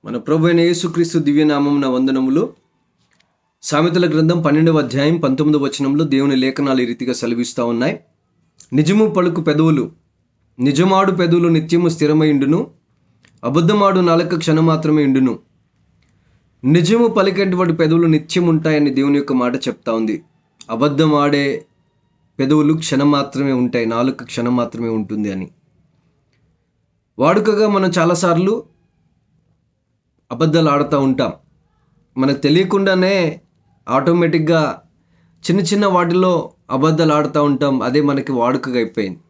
మన ప్రభు అయిన యేసుక్రీస్తు దివ్యనామమున వందనములు. సామెతల గ్రంథం 12వ అధ్యాయం 19వ వచనంలో దేవుని లేఖనాలు ఈ రీతిగా సెలవిస్తూ ఉన్నాయి. నిజము పలుకు పెదవులు, నిజమాడు పెదవులు నిత్యము స్థిరమైండును, అబద్ధమాడు నాలుక క్షణం మాత్రమే ఇండును. నిజము పలికేటువంటి పెదవులు నిత్యం ఉంటాయని దేవుని యొక్క మాట చెప్తా ఉంది. అబద్ధమాడే పెదవులు క్షణం మాత్రమే ఉంటాయి, నాలుక క్షణం మాత్రమే ఉంటుంది అని. వాడుకగా మనం చాలాసార్లు అబద్ధాలు ఆడుతూ ఉంటాం. మనకు తెలియకుండానే ఆటోమేటిక్గా చిన్న చిన్న వాటిలో అబద్ధాలు ఆడుతూ ఉంటాం. అదే మనకి వాడుకగా అయిపోయింది.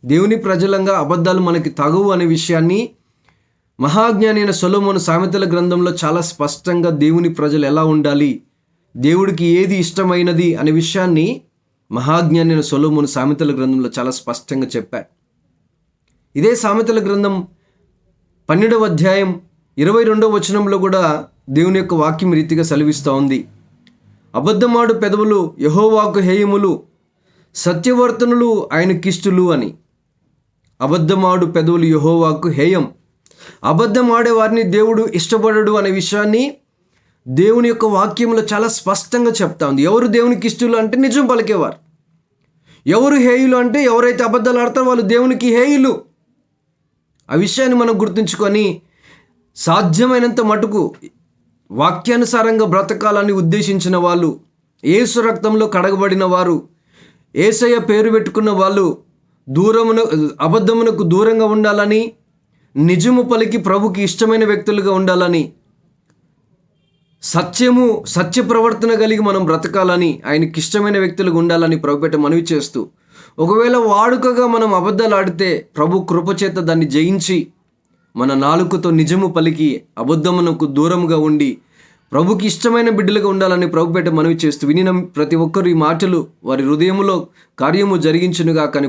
దేవుని ప్రజలంగా అబద్ధాలు మనకి తగవు అనే విషయాన్ని మహాజ్ఞాని అయిన సొలొమోను సామెతల గ్రంథంలో చాలా స్పష్టంగా దేవుని ప్రజలు ఎలా ఉండాలి, దేవుడికి ఏది ఇష్టమైనది అనే విషయాన్ని మహాజ్ఞాని అయిన సొలొమోను సామెతల గ్రంథంలో చాలా స్పష్టంగా చెప్పాడు. ఇదే సామెతల గ్రంథం 12వ అధ్యాయం 22వ వచనంలో కూడా దేవుని యొక్క వాక్యం రీతిగా సెలవిస్తూ ఉంది. అబద్ధమాడు పెదవులు యెహోవాకు హేయములు, సత్యవర్తనులు ఆయనకిష్టులు అని. అబద్ధమాడు పెదవులు యెహోవాకు హేయం. అబద్ధం ఆడే వారిని దేవుడు ఇష్టపడడు అనే విషయాన్ని దేవుని యొక్క వాక్యంలో చాలా స్పష్టంగా చెప్తా ఉంది. ఎవరు దేవునికి ఇష్టలు అంటే నిజం పలికేవారు. ఎవరు హేయులు అంటే ఎవరైతే అబద్ధాలు ఆడతారో వాళ్ళు దేవునికి హేయులు. ఆ విషయాన్ని మనం గుర్తుంచుకొని సాధ్యమైనంత మటుకు వాక్యానుసారంగా బ్రతకాలని ఉద్దేశించిన వాళ్ళు, యేసు రక్తంలో కడగబడిన వారు, యేసయ్య పేరు పెట్టుకున్న వాళ్ళు అబద్ధమునకు దూరంగా ఉండాలని, నిజము పలికి ప్రభుకి ఇష్టమైన వ్యక్తులుగా ఉండాలని, సత్య ప్రవర్తన కలిగి మనం బ్రతకాలని, ఆయనకి ఇష్టమైన వ్యక్తులుగా ఉండాలని ప్రభుపేట మనవి చేస్తూ, ఒకవేళ వాడుకగా మనం అబద్ధాలు ఆడితే ప్రభు కృపచేత దాన్ని జయించి మన నాలుకతో నిజము పలికి అబద్ధమునకు దూరంగా ఉండి ప్రభుకి ఇష్టమైన బిడ్డలుగా ఉండాలని ప్రభుపేట మనవి చేస్తూ, వినిన ప్రతి ఒక్కరు ఈ మాటలు వారి హృదయంలో కార్యము జరిగించునుగా కానీ